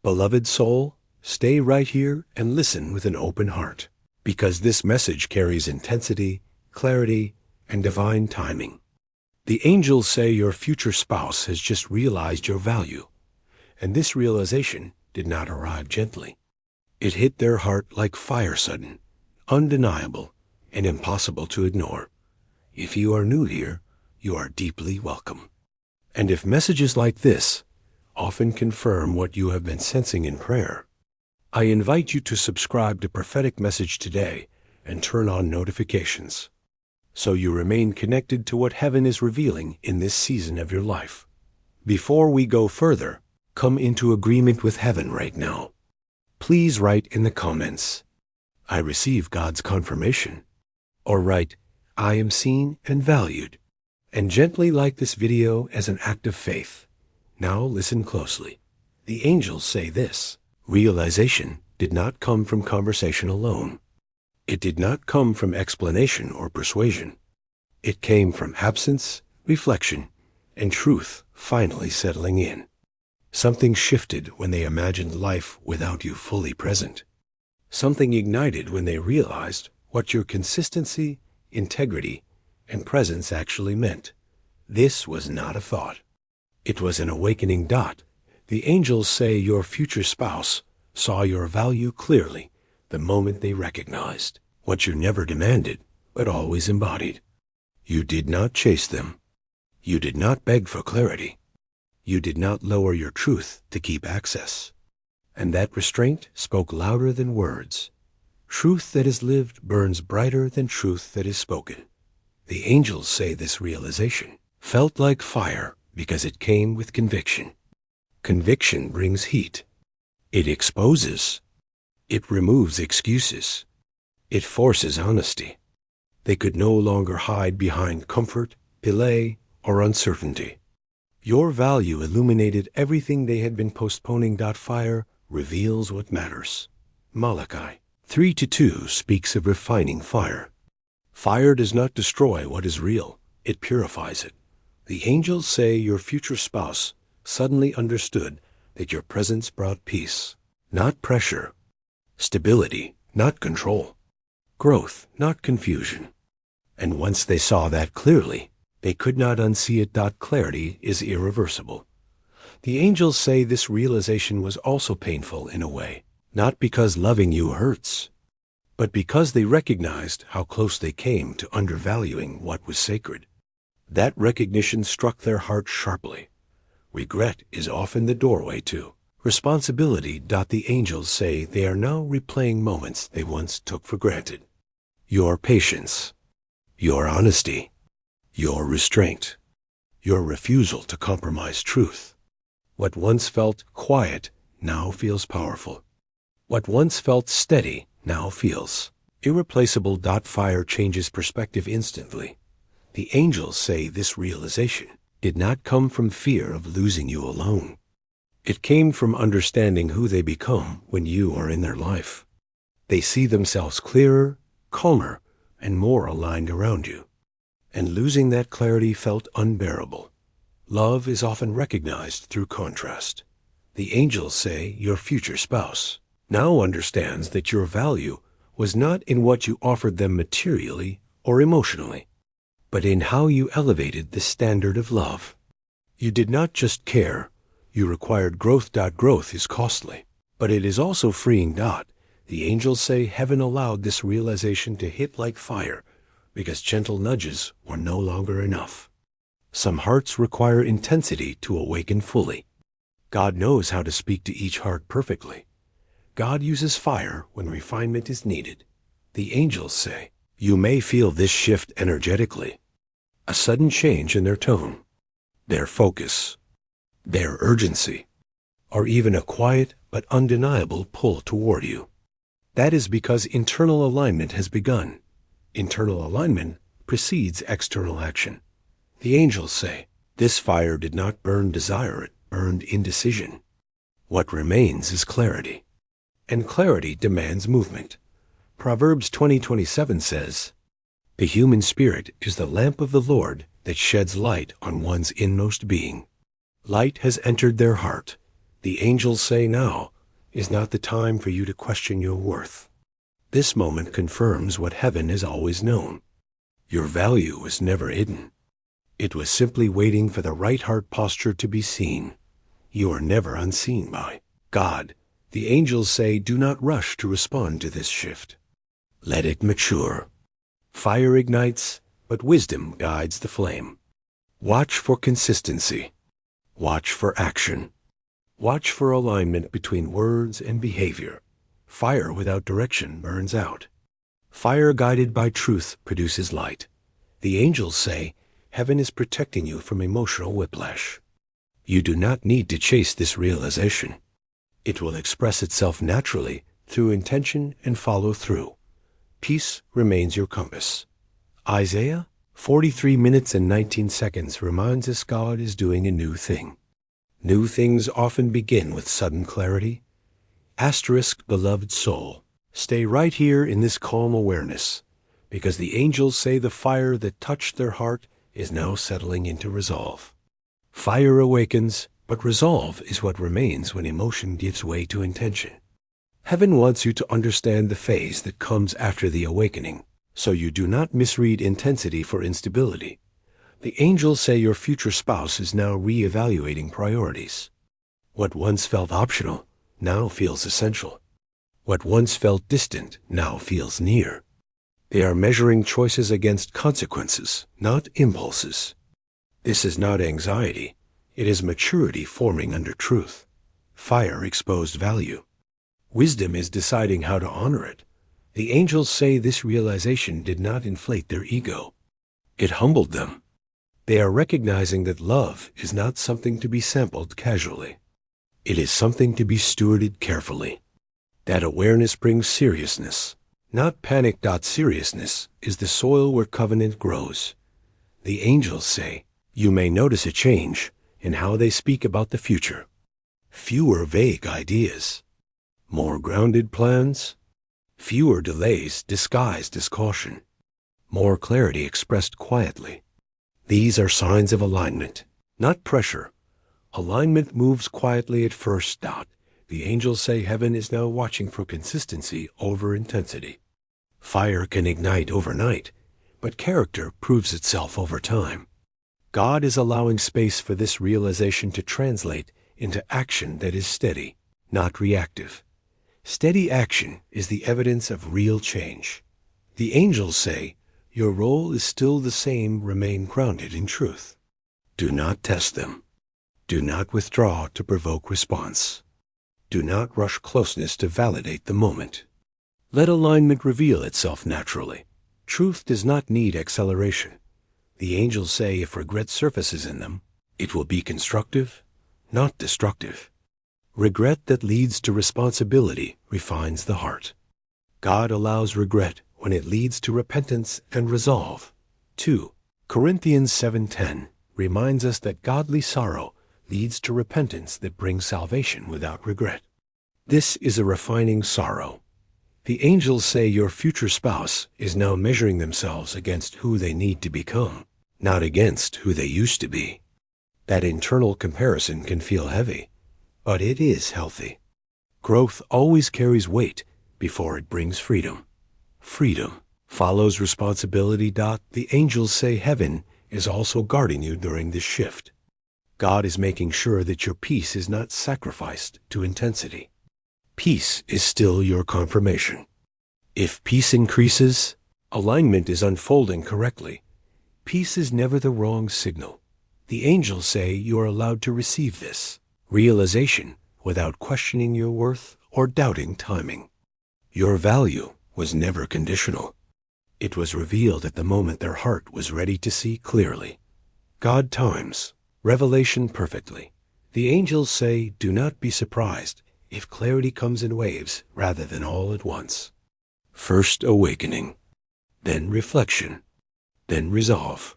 Beloved soul, stay right here and listen with an open heart, because this message carries intensity, clarity, and divine timing. The angels say your future spouse has just realized your value, and this realization did not arrive gently. It hit their heart like fire, sudden, undeniable, and impossible to ignore. If you are new here, you are deeply welcome. And if messages like this often confirm what you have been sensing in prayer, I invite you to subscribe to Prophetic Message today and turn on notifications, so you remain connected to what heaven is revealing in this season of your life. Before we go further, come into agreement with heaven right now. Please write in the comments, "I receive God's confirmation," or write, "I am seen and valued," and gently like this video as an act of faith. Now listen closely. The angels say this: realization did not come from conversation alone. It did not come from explanation or persuasion. It came from absence, reflection, and truth finally settling in. Something shifted when they imagined life without you fully present. Something ignited when they realized what your consistency, integrity, and presence actually meant. This was not a thought. It was an awakening. The angels say your future spouse saw your value clearly the moment they recognized what you never demanded, but always embodied. You did not chase them. You did not beg for clarity. You did not lower your truth to keep access. And that restraint spoke louder than words. Truth that is lived burns brighter than truth that is spoken. The angels say this realization felt like fire because it came with conviction. Conviction brings heat. It exposes. It removes excuses. It forces honesty. They could no longer hide behind comfort, delay, or uncertainty. Your value illuminated everything they had been postponing. Fire reveals what matters. Malachi 3:2 speaks of refining fire. Fire does not destroy what is real, it purifies it. The angels say your future spouse suddenly understood that your presence brought peace, not pressure; stability, not control; growth, not confusion. And once they saw that clearly, they could not unsee it. Clarity is irreversible. The angels say this realization was also painful in a way, not because loving you hurts, but because they recognized how close they came to undervaluing what was sacred. That recognition struck their heart sharply. Regret is often the doorway to responsibility. The angels say they are now replaying moments they once took for granted. Your patience, your honesty, your restraint, your refusal to compromise truth. What once felt quiet now feels powerful. What once felt steady now feels irreplaceable. Fire changes perspective instantly. The angels say this realization did not come from fear of losing you alone. It came from understanding who they become when you are in their life. They see themselves clearer, calmer, and more aligned around you. And losing that clarity felt unbearable. Love is often recognized through contrast. The angels say your future spouse now understands that your value was not in what you offered them materially or emotionally, but in how you elevated the standard of love. You did not just care, you required growth. Growth is costly, but it is also freeing. The angels say heaven allowed this realization to hit like fire because gentle nudges were no longer enough. Some hearts require intensity to awaken fully. God knows how to speak to each heart perfectly. God uses fire when refinement is needed. The angels say, you may feel this shift energetically. A sudden change in their tone, their focus, their urgency, or even a quiet but undeniable pull toward you. That is because internal alignment has begun. Internal alignment precedes external action. The angels say, this fire did not burn desire, it burned indecision. What remains is clarity. And clarity demands movement. Proverbs 20:27 says, the human spirit is the lamp of the Lord that sheds light on one's inmost being. Light has entered their heart. The angels say now, is not the time for you to question your worth. This moment confirms what heaven has always known. Your value was never hidden. It was simply waiting for the right heart posture to be seen. You are never unseen by God. The angels say, do not rush to respond to this shift. Let it mature. Fire ignites, but wisdom guides the flame. Watch for consistency. Watch for action. Watch for alignment between words and behavior. Fire without direction burns out. Fire guided by truth produces light. The angels say, heaven is protecting you from emotional whiplash. You do not need to chase this realization. It will express itself naturally through intention and follow through. Peace remains your compass. Isaiah 43 minutes and 19 seconds reminds us God is doing a new thing. New things often begin with sudden clarity. Asterisk, beloved soul, stay right here in this calm awareness, because the angels say the fire that touched their heart is now settling into resolve. Fire awakens, but resolve is what remains when emotion gives way to intention. Heaven wants you to understand the phase that comes after the awakening, so you do not misread intensity for instability. The angels say your future spouse is now re-evaluating priorities. What once felt optional now feels essential. What once felt distant now feels near. They are measuring choices against consequences, not impulses. This is not anxiety. It is maturity forming under truth. Fire exposed value. Wisdom is deciding how to honor it. The angels say this realization did not inflate their ego. It humbled them. They are recognizing that love is not something to be sampled casually. It is something to be stewarded carefully. That awareness brings seriousness, not panic. Seriousness is the soil where covenant grows. The angels say, you may notice a change in how they speak about the future. Fewer vague ideas. More grounded plans. Fewer delays disguised as caution. More clarity expressed quietly. These are signs of alignment, not pressure. Alignment moves quietly at first. The angels say heaven is now watching for consistency over intensity. Fire can ignite overnight, but character proves itself over time. God is allowing space for this realization to translate into action that is steady, not reactive. Steady action is the evidence of real change. The angels say, your role is still the same. Remain grounded in truth. Do not test them. Do not withdraw to provoke response. Do not rush closeness to validate the moment. Let alignment reveal itself naturally. Truth does not need acceleration. The angels say if regret surfaces in them, it will be constructive, not destructive. Regret that leads to responsibility refines the heart. God allows regret when it leads to repentance and resolve. 2 Corinthians 7:10 reminds us that godly sorrow leads to repentance that brings salvation without regret. This is a refining sorrow. The angels say your future spouse is now measuring themselves against who they need to become, not against who they used to be. That internal comparison can feel heavy, but it is healthy. Growth always carries weight before it brings freedom. Freedom follows responsibility. The angels say heaven is also guarding you during this shift. God is making sure that your peace is not sacrificed to intensity. Peace is still your confirmation. If peace increases, alignment is unfolding correctly. Peace is never the wrong signal. The angels say you are allowed to receive this realization without questioning your worth or doubting timing. Your value was never conditional. It was revealed at the moment their heart was ready to see clearly. God times revelation perfectly. The angels say, do not be surprised if clarity comes in waves rather than all at once. First awakening, then reflection, then resolve,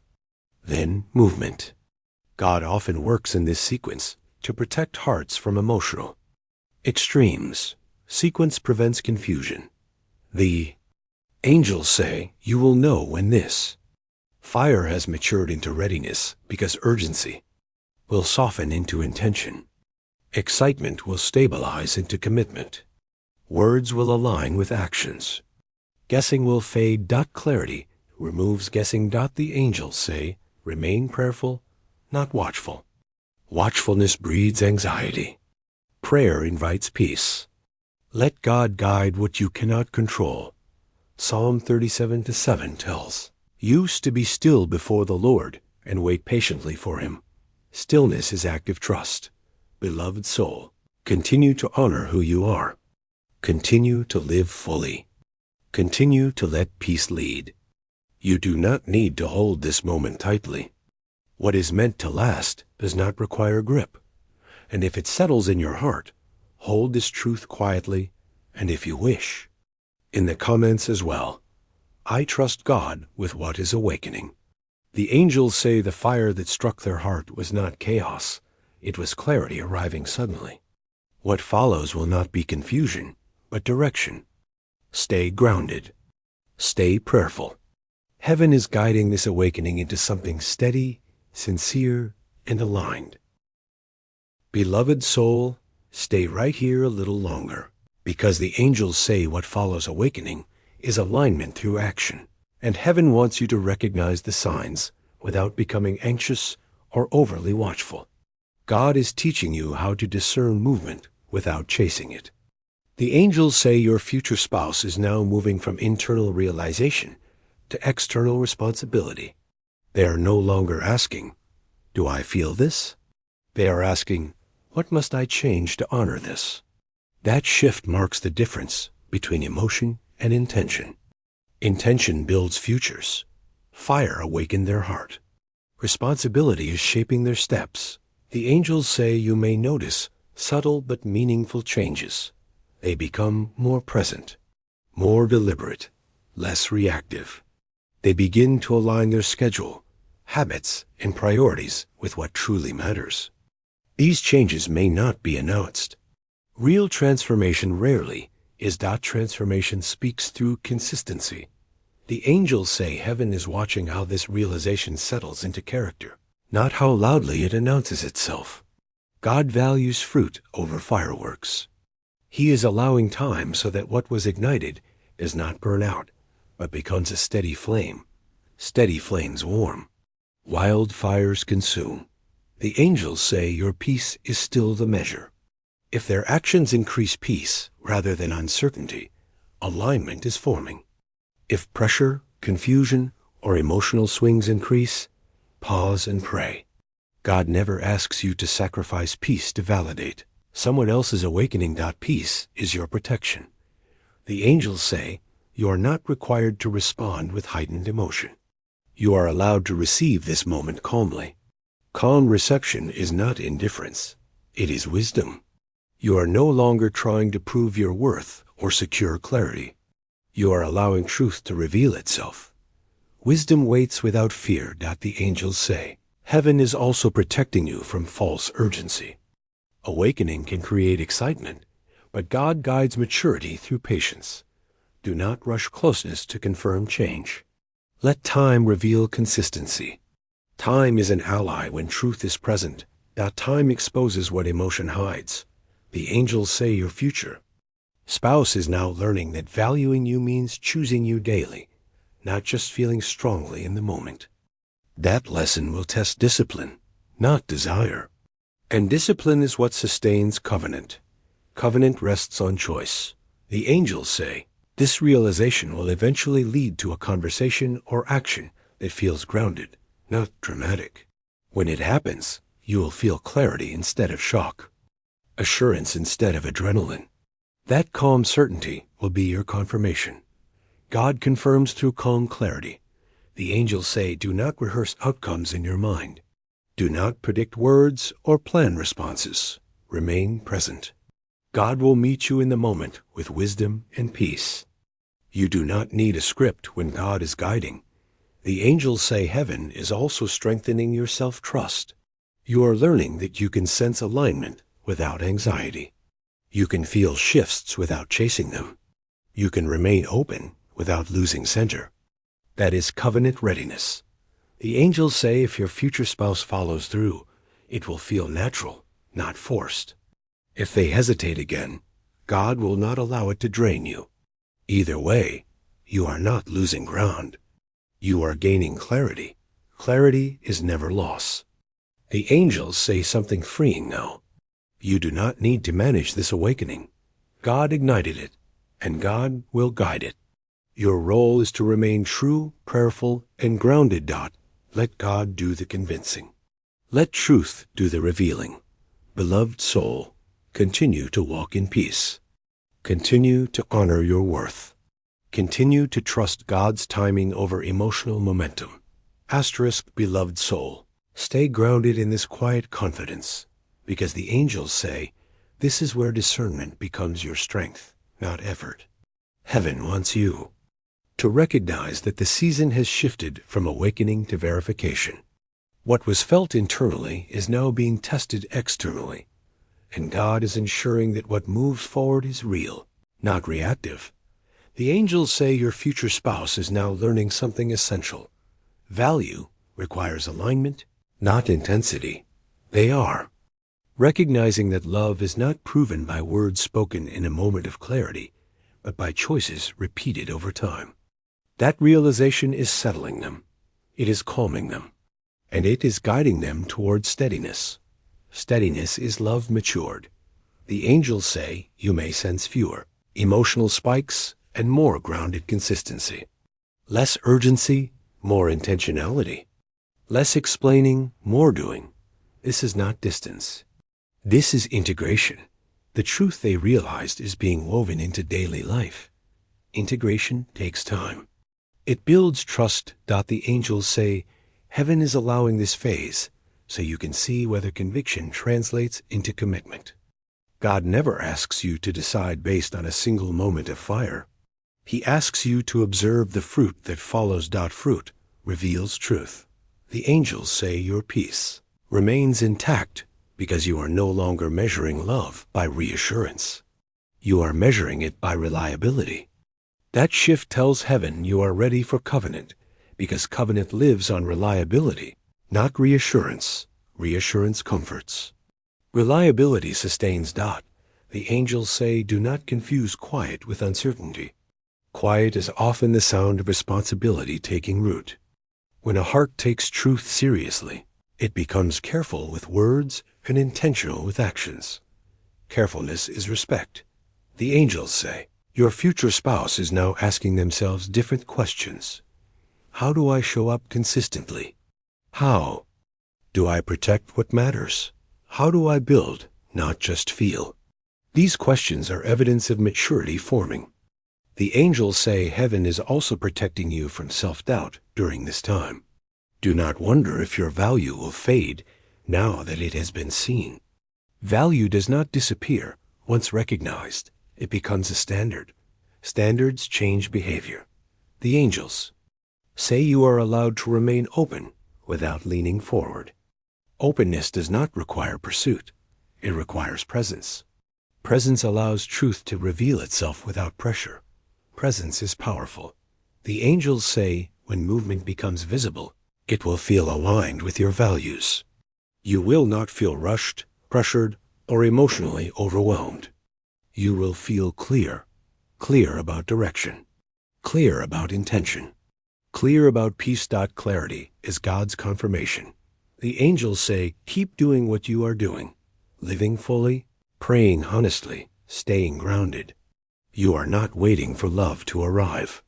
then movement. God often works in this sequence to protect hearts from emotional extremes. Sequence prevents confusion. The angels say you will know when this fire has matured into readiness because urgency will soften into intention. Excitement will stabilize into commitment. Words will align with actions. Guessing will fade. Clarity removes guessing. The angels say, remain prayerful, not watchful. Watchfulness breeds anxiety. Prayer invites peace. Let God guide what you cannot control. Psalm 37:7 tells, "Use to be still before the Lord and wait patiently for him." Stillness is active trust. Beloved soul, continue to honor who you are. Continue to live fully. Continue to let peace lead. You do not need to hold this moment tightly. What is meant to last does not require grip. And if it settles in your heart, hold this truth quietly, and if you wish, in the comments as well. I trust God with what is awakening. The angels say the fire that struck their heart was not chaos. It was clarity arriving suddenly. What follows will not be confusion, but direction. Stay grounded. Stay prayerful. Heaven is guiding this awakening into something steady, sincere, and aligned. Beloved soul, stay right here a little longer, because the angels say what follows awakening is alignment through action, and heaven wants you to recognize the signs without becoming anxious or overly watchful. God is teaching you how to discern movement without chasing it. The angels say your future spouse is now moving from internal realization to external responsibility. They are no longer asking, "Do I feel this?" They are asking, "What must I change to honor this?" That shift marks the difference between emotion and intention. Intention builds futures. Fire awakened their heart. Responsibility is shaping their steps. The angels say you may notice subtle but meaningful changes. They become more present, more deliberate, less reactive. They begin to align their schedule, habits, and priorities with what truly matters. These changes may not be announced. Real transformation rarely is. Transformation speaks through consistency. The angels say heaven is watching how this realization settles into character, not how loudly it announces itself. God values fruit over fireworks. He is allowing time so that what was ignited does not burn out, but becomes a steady flame. Steady flames warm. Wildfires consume. The angels say your peace is still the measure. If their actions increase peace rather than uncertainty, alignment is forming. If pressure, confusion, or emotional swings increase, pause and pray. God never asks you to sacrifice peace to validate someone else's awakening. Peace is your protection. The angels say you are not required to respond with heightened emotion. You are allowed to receive this moment calmly. Calm reception is not indifference. It is wisdom. You are no longer trying to prove your worth or secure clarity. You are allowing truth to reveal itself. Wisdom waits without fear. The angels say heaven is also protecting you from false urgency. Awakening can create excitement, but God guides maturity through patience. Do not rush closeness to confirm change. Let time reveal consistency. Time is an ally when truth is present. Time exposes what emotion hides. The angels say your future spouse is now learning that valuing you means choosing you daily, not just feeling strongly in the moment. That lesson will test discipline, not desire. And discipline is what sustains covenant. Covenant rests on choice. The angels say this realization will eventually lead to a conversation or action that feels grounded, not dramatic. When it happens, you will feel clarity instead of shock, assurance instead of adrenaline. That calm certainty will be your confirmation. God confirms through calm clarity. The angels say do not rehearse outcomes in your mind. Do not predict words or plan responses. Remain present. God will meet you in the moment with wisdom and peace. You do not need a script when God is guiding. The angels say heaven is also strengthening your self-trust. You are learning that you can sense alignment without anxiety. You can feel shifts without chasing them. You can remain open without losing center. That is covenant readiness. The angels say if your future spouse follows through, it will feel natural, not forced. If they hesitate again, God will not allow it to drain you. Either way, you are not losing ground. You are gaining clarity. Clarity is never loss. The angels say something freeing now. You do not need to manage this awakening. God ignited it, and God will guide it. Your role is to remain true, prayerful, and grounded. Let God do the convincing. Let truth do the revealing. Beloved soul, continue to walk in peace. Continue to honor your worth. Continue to trust God's timing over emotional momentum. Beloved soul, stay grounded in this quiet confidence, because the angels say this is where discernment becomes your strength, not effort. Heaven wants you to recognize that the season has shifted from awakening to verification. What was felt internally is now being tested externally, and God is ensuring that what moves forward is real, not reactive. The angels say your future spouse is now learning something essential. Value requires alignment, not intensity. They are recognizing that love is not proven by words spoken in a moment of clarity, but by choices repeated over time. That realization is settling them. It is calming them. And it is guiding them towards steadiness. Steadiness is love matured. The angels say you may sense fewer emotional spikes and more grounded consistency. Less urgency, more intentionality. Less explaining, more doing. This is not distance. This is integration. The truth they realized is being woven into daily life. Integration takes time. It builds trust. The angels say, heaven is allowing this phase so you can see whether conviction translates into commitment. God never asks you to decide based on a single moment of fire. He asks you to observe the fruit that follows. Fruit reveals truth. The angels say your peace remains intact because you are no longer measuring love by reassurance. You are measuring it by reliability. That shift tells heaven you are ready for covenant, because covenant lives on reliability, not reassurance. Reassurance comforts. Reliability sustains. The angels say do not confuse quiet with uncertainty. Quiet is often the sound of responsibility taking root. When a heart takes truth seriously, it becomes careful with words and intentional with actions. Carefulness is respect. The angels say, your future spouse is now asking themselves different questions. How do I show up consistently? How do I protect what matters? How do I build, not just feel? These questions are evidence of maturity forming. The angels say heaven is also protecting you from self-doubt during this time. Do not wonder if your value will fade now that it has been seen. Value does not disappear once recognized. It becomes a standard. Standards change behavior. The angels say you are allowed to remain open without leaning forward. Openness does not require pursuit. It requires presence. Presence allows truth to reveal itself without pressure. Presence is powerful. The angels say when movement becomes visible, it will feel aligned with your values. You will not feel rushed, pressured, or emotionally overwhelmed. You will feel clear about direction, clear about intention, clear about peace. Clarity is God's confirmation. The angels say, keep doing what you are doing, living fully, praying honestly, staying grounded. You are not waiting for love to arrive.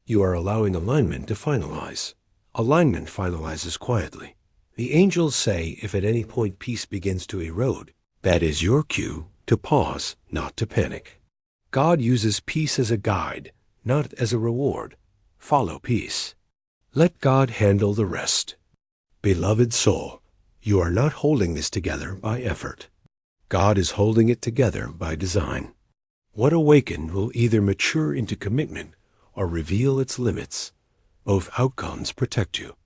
You are allowing alignment to finalize. Alignment finalizes quietly. The angels say if at any point peace begins to erode, that is your cue to pause, not to panic. God uses peace as a guide, not as a reward. Follow peace. Let God handle the rest. Beloved soul, you are not holding this together by effort. God is holding it together by design. What awakened will either mature into commitment or reveal its limits. Both outcomes protect you.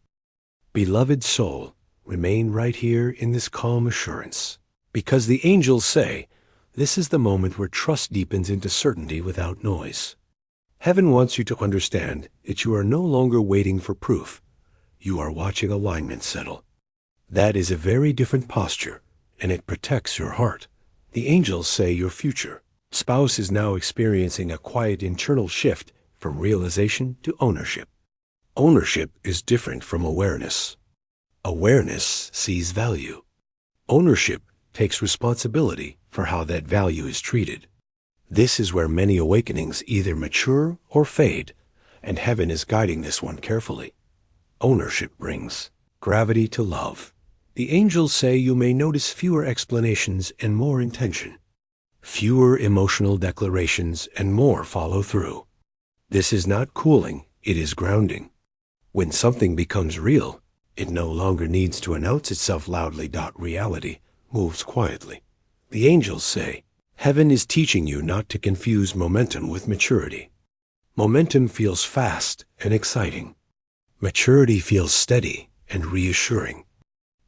Beloved soul, remain right here in this calm assurance, because the angels say this is the moment where trust deepens into certainty without noise. Heaven wants you to understand that you are no longer waiting for proof. You are watching alignment settle. That is a very different posture, and it protects your heart. The angels say your future spouse is now experiencing a quiet internal shift from realization to ownership. Ownership is different from awareness. Awareness sees value. Ownership takes responsibility for how that value is treated. This is where many awakenings either mature or fade, and heaven is guiding this one carefully. Ownership brings gravity to love. The angels say you may notice fewer explanations and more intention, fewer emotional declarations and more follow through. This is not cooling, it is grounding. When something becomes real, it no longer needs to announce itself loudly. Reality moves quietly. The angels say, heaven is teaching you not to confuse momentum with maturity. Momentum feels fast and exciting. Maturity feels steady and reassuring.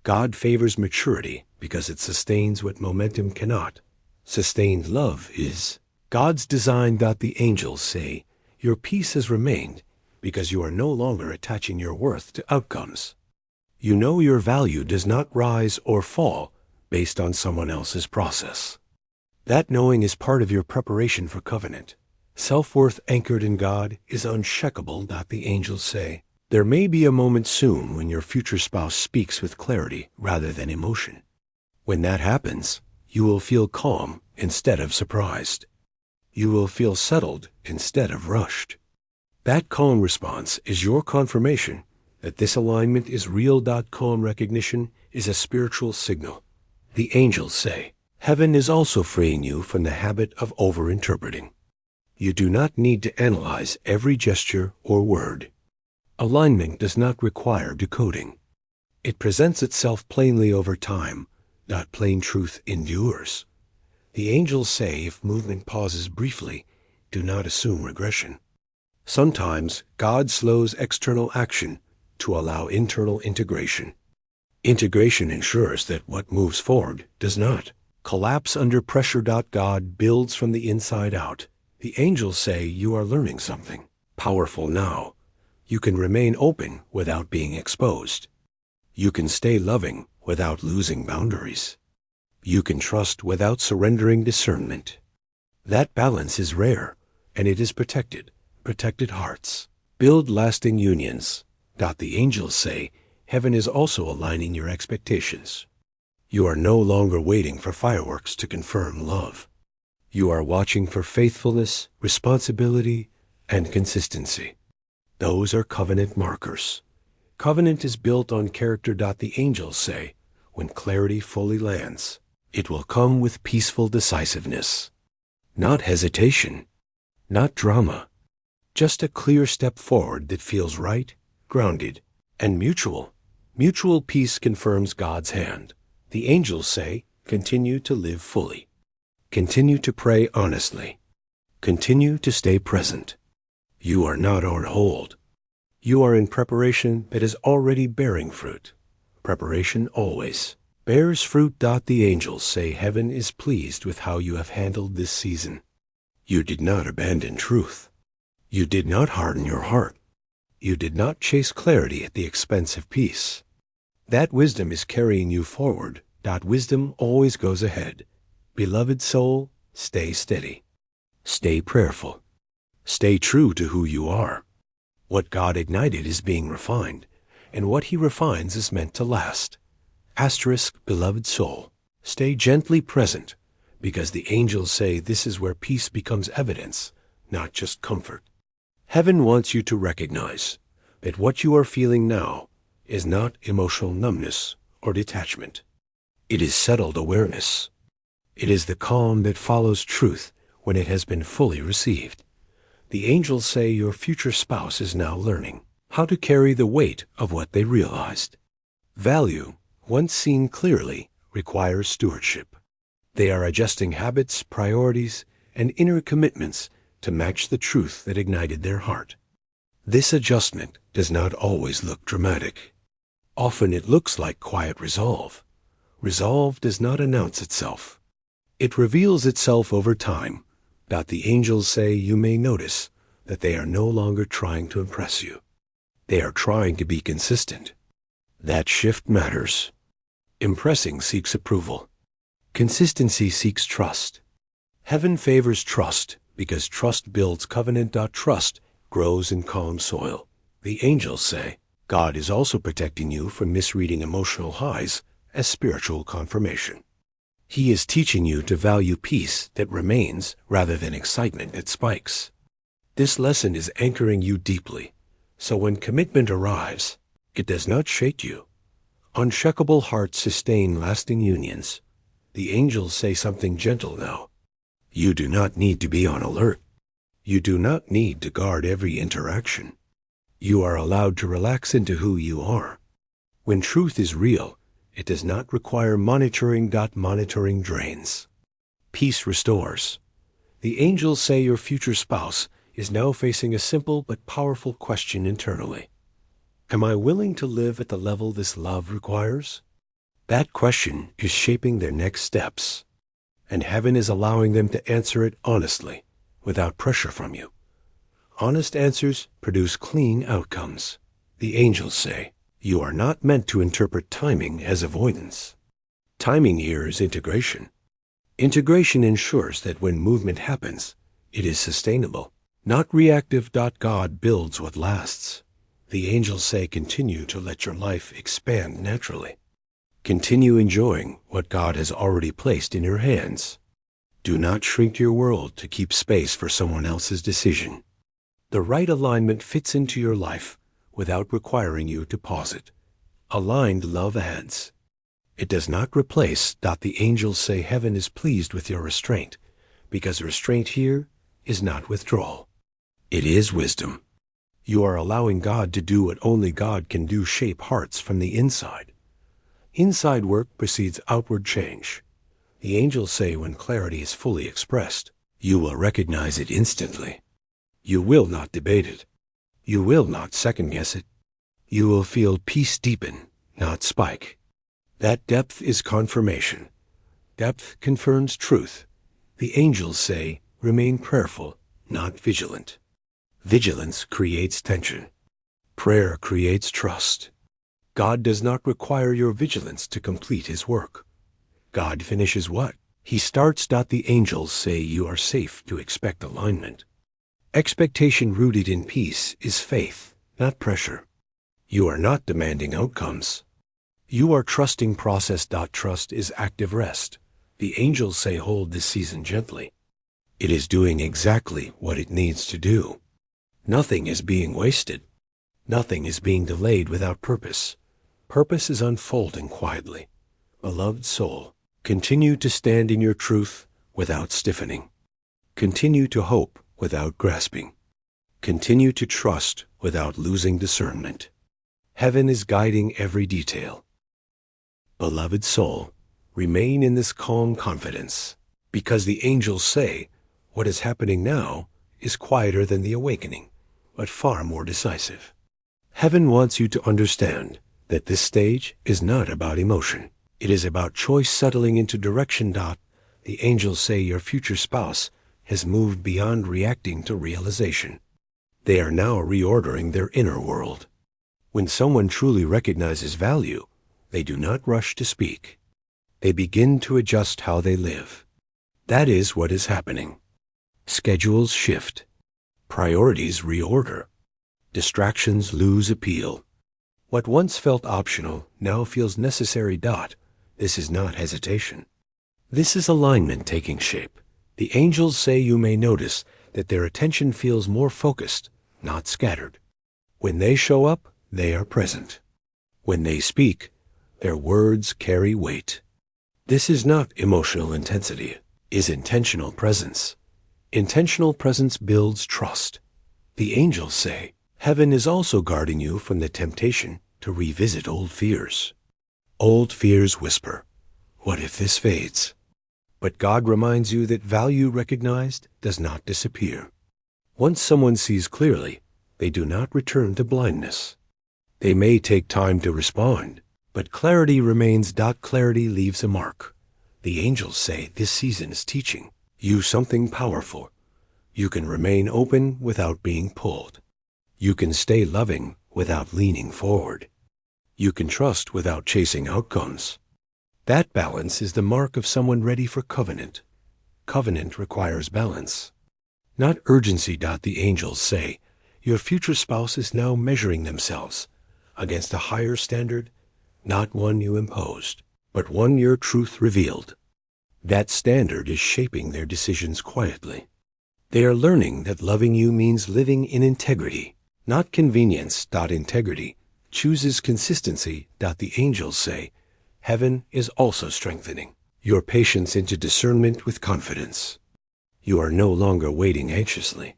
God favors maturity because it sustains what momentum cannot. Sustained love is God's design. The angels say, your peace has remained because you are no longer attaching your worth to outcomes. You know your value does not rise or fall based on someone else's process. That knowing is part of your preparation for covenant. Self-worth anchored in God is unshakable. The angels say, there may be a moment soon when your future spouse speaks with clarity rather than emotion. When that happens, you will feel calm instead of surprised. You will feel settled instead of rushed. That calm response is your confirmation that this alignment is real. Calm recognition is a spiritual signal. The angels say, heaven is also freeing you from the habit of over-interpreting. You do not need to analyze every gesture or word. Alignment does not require decoding. It presents itself plainly over time. Plain truth endures. The angels say if movement pauses briefly, do not assume regression. Sometimes God slows external action to allow internal integration. Integration ensures that what moves forward does not collapse under pressure. God builds from the inside out. The angels say you are learning something powerful now. You can remain open without being exposed. You can stay loving without losing boundaries. You can trust without surrendering discernment. That balance is rare, and it is protected. Protected hearts build lasting unions. The angels say, heaven is also aligning your expectations. You are no longer waiting for fireworks to confirm love. You are watching for faithfulness, responsibility, and consistency. Those are covenant markers. Covenant is built on character. The angels say, when clarity fully lands, it will come with peaceful decisiveness. Not hesitation, not drama, just a clear step forward that feels right, grounded, and mutual. Mutual peace confirms God's hand. The angels say, continue to live fully. Continue to pray honestly. Continue to stay present. You are not on hold. You are in preparation that is already bearing fruit. Preparation always bears fruit. The angels say heaven is pleased with how you have handled this season. You did not abandon truth. You did not harden your heart. You did not chase clarity at the expense of peace. That wisdom is carrying you forward. Wisdom always goes ahead. Beloved soul, stay steady. Stay prayerful. Stay true to who you are. What God ignited is being refined, and what he refines is meant to last. Beloved soul, stay gently present, because the angels say this is where peace becomes evidence, not just comfort. Heaven wants you to recognize that what you are feeling now is not emotional numbness or detachment. It is settled awareness. It is the calm that follows truth when it has been fully received. The angels say your future spouse is now learning how to carry the weight of what they realized. Value, once seen clearly, requires stewardship. They are adjusting habits, priorities, and inner commitments to match the truth that ignited their heart. This adjustment does not always look dramatic. Often it looks like quiet resolve. Resolve does not announce itself. It reveals itself over time. The angels say you may notice that they are no longer trying to impress you. They are trying to be consistent. That shift matters. Impressing seeks approval. Consistency seeks trust. Heaven favors trust because trust builds covenant. Trust grows in calm soil. The angels say God is also protecting you from misreading emotional highs as spiritual confirmation. He is teaching you to value peace that remains rather than excitement that spikes. This lesson is anchoring you deeply, so when commitment arrives, it does not shake you. Unshakable hearts sustain lasting unions. The angels say something gentle now. You do not need to be on alert. You do not need to guard every interaction. You are allowed to relax into who you are. When truth is real, it does not require monitoring. Monitoring drains. Peace restores. The angels say your future spouse is now facing a simple but powerful question internally. Am I willing to live at the level this love requires? That question is shaping their next steps, and heaven is allowing them to answer it honestly, without pressure from you. Honest answers produce clean outcomes. The angels say, you are not meant to interpret timing as avoidance. Timing here is integration. Integration ensures that when movement happens, it is sustainable, not reactive. God builds what lasts. The angels say continue to let your life expand naturally. Continue enjoying what God has already placed in your hands. Do not shrink your world to keep space for someone else's decision. The right alignment fits into your life without requiring you to pause it. Aligned love adds. It does not replace. The angels say heaven is pleased with your restraint, because restraint here is not withdrawal. It is wisdom. You are allowing God to do what only God can do, shape hearts from the inside. Inside work precedes outward change. The angels say when clarity is fully expressed, you will recognize it instantly. You will not debate it. You will not second-guess it. You will feel peace deepen, not spike. That depth is confirmation. Depth confirms truth. The angels say, remain prayerful, not vigilant. Vigilance creates tension. Prayer creates trust. God does not require your vigilance to complete his work. God finishes what he starts. The angels say you are safe to expect alignment. Expectation rooted in peace is faith, not pressure. You are not demanding outcomes. You are trusting process. Trust is active rest. The angels say hold this season gently. It is doing exactly what it needs to do. Nothing is being wasted. Nothing is being delayed without purpose. Purpose is unfolding quietly. Beloved soul, continue to stand in your truth without stiffening. Continue to hope without grasping. Continue to trust without losing discernment. Heaven is guiding every detail. Beloved soul, remain in this calm confidence, because the angels say what is happening now is quieter than the awakening, but far more decisive. Heaven wants you to understand that this stage is not about emotion. It is about choice settling into direction. The angels say your future spouse has moved beyond reacting to realization. They are now reordering their inner world. When someone truly recognizes value, they do not rush to speak. They begin to adjust how they live. That is what is happening. Schedules shift. Priorities reorder. Distractions lose appeal. What once felt optional now feels necessary. This is not hesitation. This is alignment taking shape. The angels say you may notice that their attention feels more focused, not scattered. When they show up, they are present. When they speak, their words carry weight. This is not emotional intensity, it is intentional presence. Intentional presence builds trust. The angels say, heaven is also guarding you from the temptation to revisit old fears. Old fears whisper, what if this fades? But God reminds you that value recognized does not disappear. Once someone sees clearly, they do not return to blindness. They may take time to respond, but clarity remains. Clarity leaves a mark. The angels say this season is teaching you something powerful. You can remain open without being pulled. You can stay loving without leaning forward. You can trust without chasing outcomes. That balance is the mark of someone ready for covenant. Covenant requires balance, not urgency. The angels say, your future spouse is now measuring themselves against a higher standard, not one you imposed, but one your truth revealed. That standard is shaping their decisions quietly. They are learning that loving you means living in integrity, not convenience. Integrity chooses consistency. The angels say, heaven is also strengthening your patience into discernment with confidence. You are no longer waiting anxiously.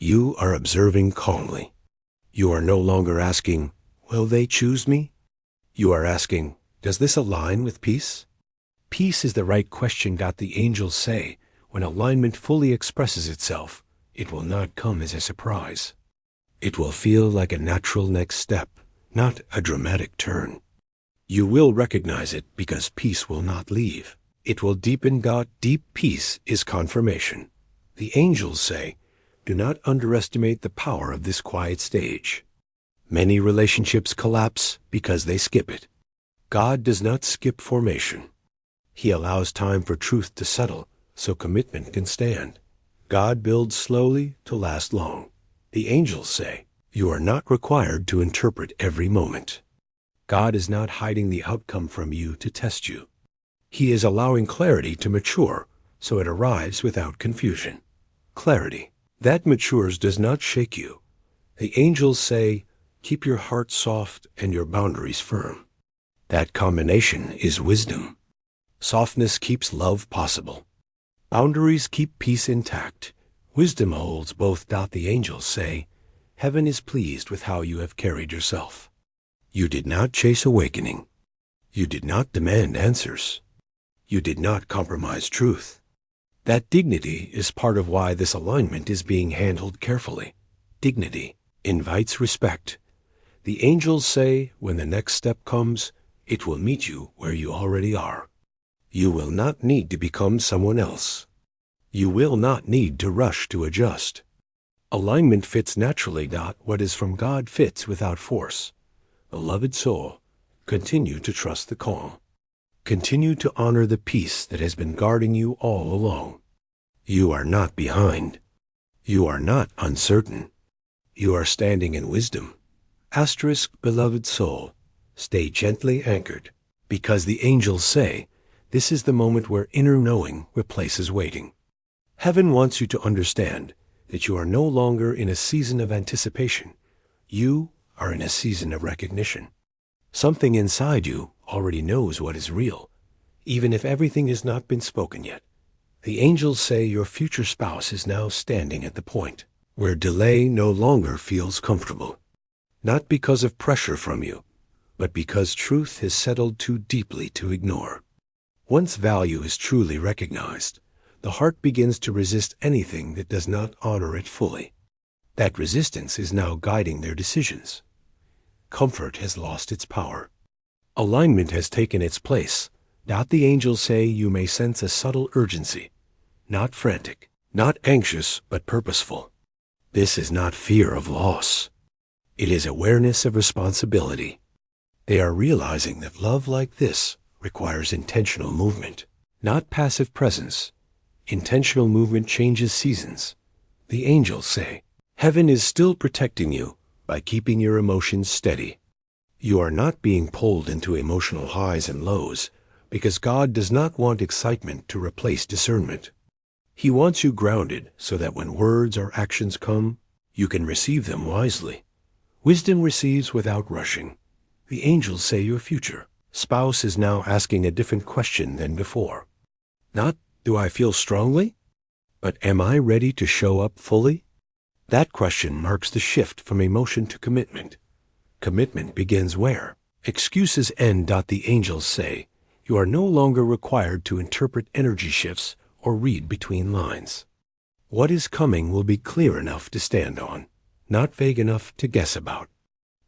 You are observing calmly. You are no longer asking, will they choose me? You are asking, does this align with peace? Peace is the right question. The angels say, when alignment fully expresses itself, it will not come as a surprise. It will feel like a natural next step, not a dramatic turn. You will recognize it because peace will not leave. It will deepen. Deep peace is confirmation. The angels say, do not underestimate the power of this quiet stage. Many relationships collapse because they skip it. God does not skip formation. He allows time for truth to settle so commitment can stand. God builds slowly to last long. The angels say, you are not required to interpret every moment. God is not hiding the outcome from you to test you. He is allowing clarity to mature so it arrives without confusion. Clarity that matures does not shake you. The angels say, keep your heart soft and your boundaries firm. That combination is wisdom. Softness keeps love possible. Boundaries keep peace intact. Wisdom holds both. The angels say, heaven is pleased with how you have carried yourself. You did not chase awakening. You did not demand answers. You did not compromise truth. That dignity is part of why this alignment is being handled carefully. Dignity invites respect. The angels say, when the next step comes, it will meet you where you already are. You will not need to become someone else. You will not need to rush to adjust. Alignment fits naturally. What is from God fits without force. Beloved soul, continue to trust the call. Continue to honor the peace that has been guarding you all along. You are not behind. You are not uncertain. You are standing in wisdom. Beloved soul, stay gently anchored, because the angels say, this is the moment where inner knowing replaces waiting. Heaven wants you to understand that you are no longer in a season of anticipation. You are in a season of recognition. Something inside you already knows what is real, even if everything has not been spoken yet. The angels say your future spouse is now standing at the point where delay no longer feels comfortable. Not because of pressure from you, but because truth has settled too deeply to ignore. Once value is truly recognized, the heart begins to resist anything that does not honor it fully. That resistance is now guiding their decisions. Comfort has lost its power. Alignment has taken its place. The angels say you may sense a subtle urgency, not frantic, not anxious, but purposeful. This is not fear of loss. It is awareness of responsibility. They are realizing that love like this requires intentional movement, not passive presence. Intentional movement changes seasons. The angels say, heaven is still protecting you by keeping your emotions steady. You are not being pulled into emotional highs and lows because God does not want excitement to replace discernment. He wants you grounded so that when words or actions come, you can receive them wisely. Wisdom receives without rushing. The angels say your future spouse is now asking a different question than before. Not, do I feel strongly? But am I ready to show up fully? That question marks the shift from emotion to commitment. Commitment begins where excuses end. The angels say, you are no longer required to interpret energy shifts or read between lines. What is coming will be clear enough to stand on, not vague enough to guess about.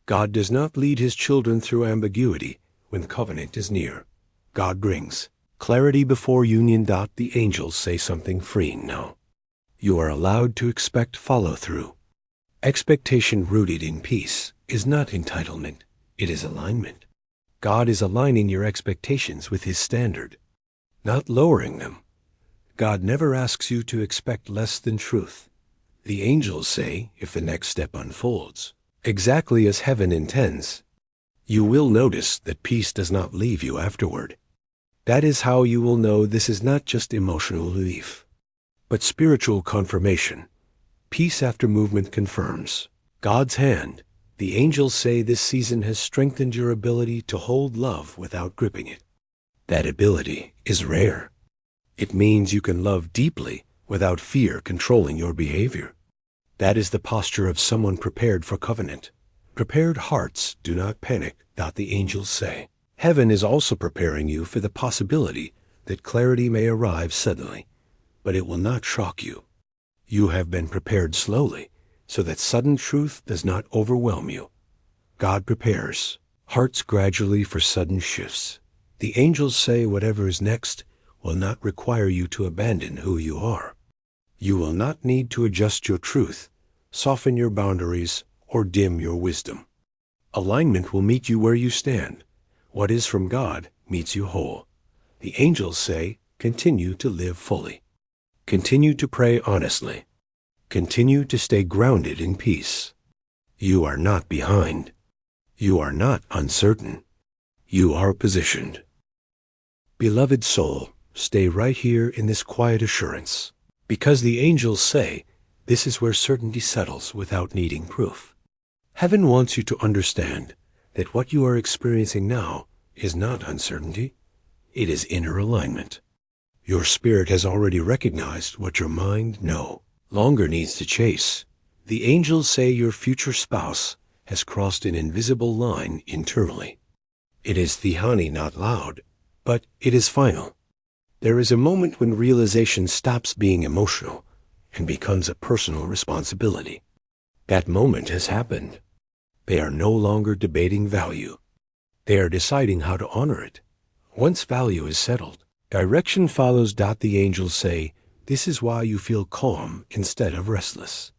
God does not lead his children through ambiguity when covenant is near. God brings clarity before union. The angels say something freeing now. You are allowed to expect follow-through. Expectation rooted in peace is not entitlement, it is alignment. God is aligning your expectations with His standard, not lowering them. God never asks you to expect less than truth. The angels say, if the next step unfolds exactly as heaven intends, you will notice that peace does not leave you afterward. That is how you will know this is not just emotional relief, but spiritual confirmation. Peace after movement confirms God's hand. The angels say this season has strengthened your ability to hold love without gripping it. That ability is rare. It means you can love deeply without fear controlling your behavior. That is the posture of someone prepared for covenant. Prepared hearts do not panic, the angels say. Heaven is also preparing you for the possibility that clarity may arrive suddenly, but it will not shock you. You have been prepared slowly, so that sudden truth does not overwhelm you. God prepares hearts gradually for sudden shifts. The angels say whatever is next will not require you to abandon who you are. You will not need to adjust your truth, soften your boundaries, or dim your wisdom. Alignment will meet you where you stand. What is from God meets you whole. The angels say, continue to live fully. Continue to pray honestly. Continue to stay grounded in peace. You are not behind. You are not uncertain. You are positioned. Beloved soul, stay right here in this quiet assurance, because the angels say this is where certainty settles without needing proof. Heaven wants you to understand that what you are experiencing now is not uncertainty. It is inner alignment. Your spirit has already recognized what your mind no longer needs to chase. The angels say your future spouse has crossed an invisible line internally. It is Thihani, not loud, but it is final. There is a moment when realization stops being emotional and becomes a personal responsibility. That moment has happened. They are no longer debating value. They are deciding how to honor it. Once value is settled, direction follows. The angels say, this is why you feel calm instead of restless.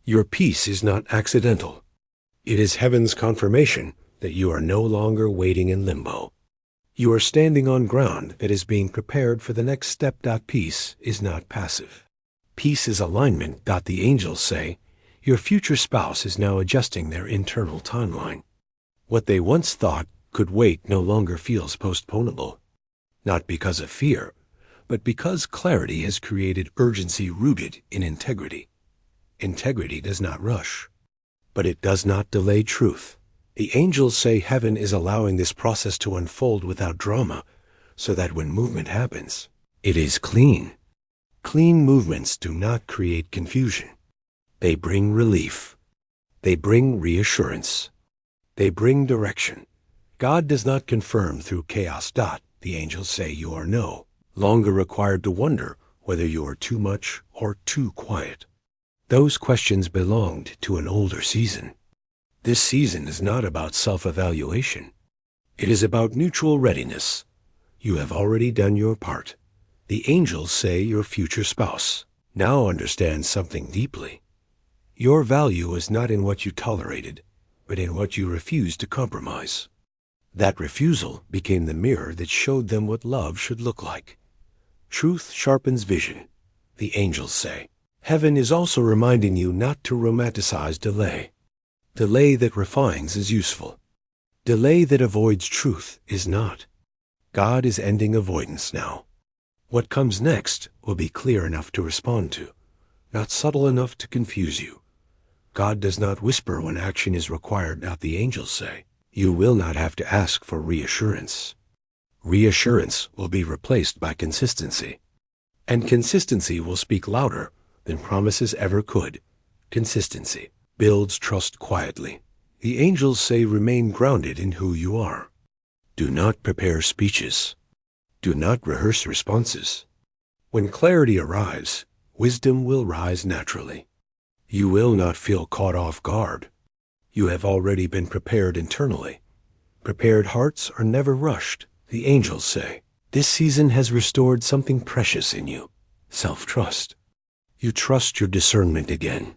Your peace is not accidental. It is heaven's confirmation that you are no longer waiting in limbo. You are standing on ground that is being prepared for the next step. Peace is not passive. Peace is alignment. The angels say, your future spouse is now adjusting their internal timeline. What they once thought could wait no longer feels postponable. Not because of fear, but because clarity has created urgency rooted in integrity. Integrity does not rush, but it does not delay truth. The angels say heaven is allowing this process to unfold without drama, so that when movement happens, it is clean. Clean movements do not create confusion. They bring relief. They bring reassurance. They bring direction. God does not confirm through chaos. The angels say you are no longer required to wonder whether you are too much or too quiet. Those questions belonged to an older season. This season is not about self-evaluation. It is about mutual readiness. You have already done your part. The angels say your future spouse now understands something deeply. Your value is not in what you tolerated, but in what you refused to compromise. That refusal became the mirror that showed them what love should look like. Truth sharpens vision, the angels say. Heaven is also reminding you not to romanticize delay. Delay that refines is useful. Delay that avoids truth is not. God is ending avoidance now. What comes next will be clear enough to respond to, not subtle enough to confuse you. God does not whisper when action is required. The angels say, you will not have to ask for reassurance. Reassurance will be replaced by consistency. And consistency will speak louder than promises ever could. Consistency builds trust quietly. The angels say remain grounded in who you are. Do not prepare speeches. Do not rehearse responses. When clarity arrives, wisdom will rise naturally. You will not feel caught off guard. You have already been prepared internally. Prepared hearts are never rushed, the angels say. This season has restored something precious in you, self-trust. You trust your discernment again.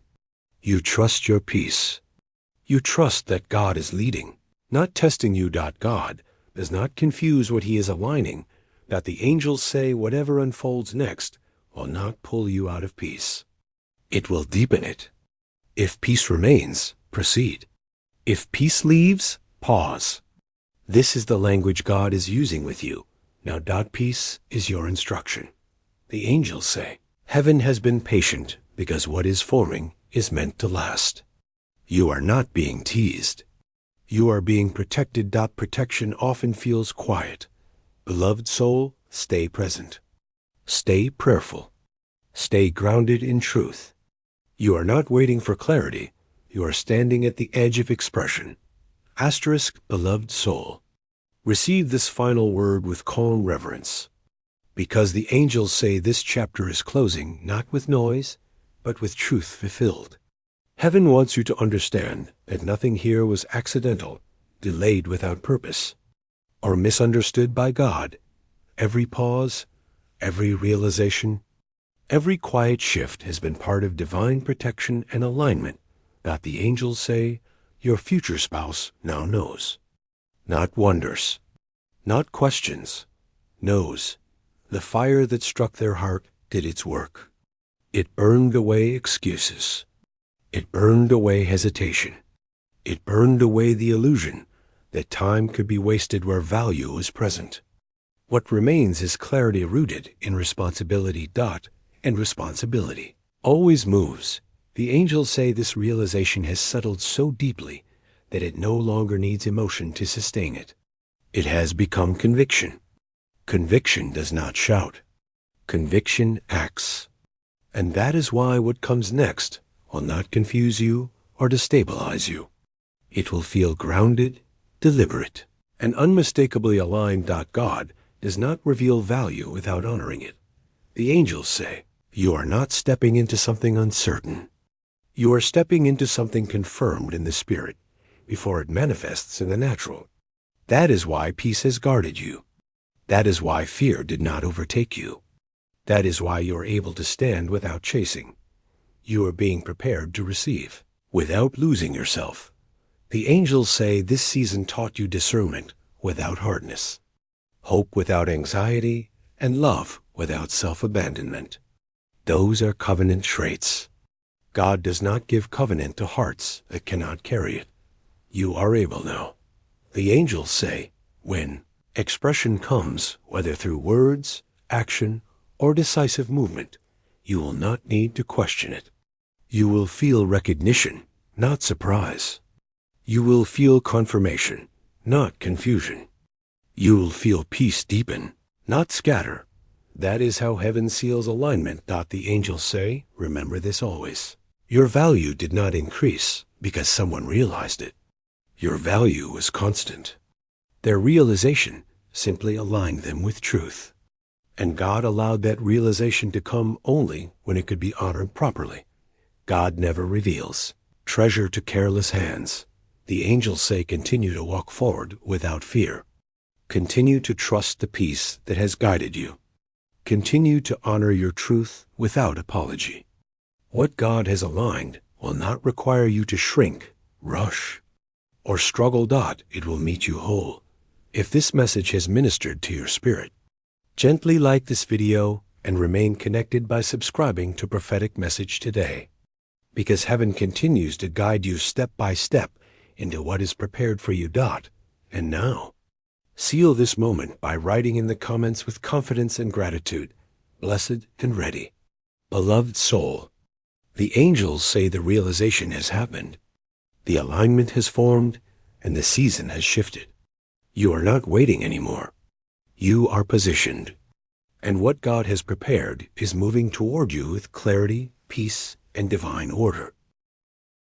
You trust your peace. You trust that God is leading, not testing you. God does not confuse what he is aligning, that the angels say whatever unfolds next will not pull you out of peace. It will deepen it. If peace remains, proceed. If peace leaves, pause. This is the language God is using with you. Now, peace is your instruction. The angels say, heaven has been patient because what is forming is meant to last. You are not being teased. You are being protected. Protection often feels quiet. Beloved soul, stay present. Stay prayerful. Stay grounded in truth. You are not waiting for clarity. You are standing at the edge of expression. Beloved soul. Receive this final word with calm reverence. Because the angels say this chapter is closing not with noise, but with truth fulfilled. Heaven wants you to understand that nothing here was accidental, delayed without purpose, or misunderstood by God. Every pause, every realization, every quiet shift has been part of divine protection and alignment that the angels say your future spouse now knows. Not wonders, not questions, knows. The fire that struck their heart did its work. It burned away excuses. It burned away hesitation. It burned away the illusion that time could be wasted where value is present. What remains is clarity rooted in responsibility. And responsibility always moves. The angels say this realization has settled so deeply that it no longer needs emotion to sustain it. It has become conviction. Conviction does not shout. Conviction acts. And that is why what comes next will not confuse you or destabilize you. It will feel grounded, deliberate, and unmistakably aligned. God does not reveal value without honoring it. The angels say, you are not stepping into something uncertain. You are stepping into something confirmed in the spirit before it manifests in the natural. That is why peace has guarded you. That is why fear did not overtake you. That is why you are able to stand without chasing. You are being prepared to receive without losing yourself. The angels say this season taught you discernment without hardness, hope without anxiety, and love without self-abandonment. Those are covenant traits. God does not give covenant to hearts that cannot carry it. You are able now. The angels say, when expression comes, whether through words, action, or decisive movement, you will not need to question it. You will feel recognition, not surprise. You will feel confirmation, not confusion. You will feel peace deepen, not scatter. That is how heaven seals alignment. The angels say, remember this always. Your value did not increase because someone realized it. Your value was constant. Their realization simply aligned them with truth. And God allowed that realization to come only when it could be honored properly. God never reveals treasure to careless hands. The angels say continue to walk forward without fear. Continue to trust the peace that has guided you. Continue to honor your truth without apology. What God has aligned will not require you to shrink, rush, or struggle. It will meet you whole. If this message has ministered to your spirit, gently like this video and remain connected by subscribing to Prophetic Message today. Because heaven continues to guide you step by step into what is prepared for you. And now, seal this moment by writing in the comments with confidence and gratitude, blessed and ready. Beloved soul, the angels say the realization has happened. The alignment has formed and the season has shifted. You are not waiting anymore. You are positioned. And what God has prepared is moving toward you with clarity, peace, and divine order.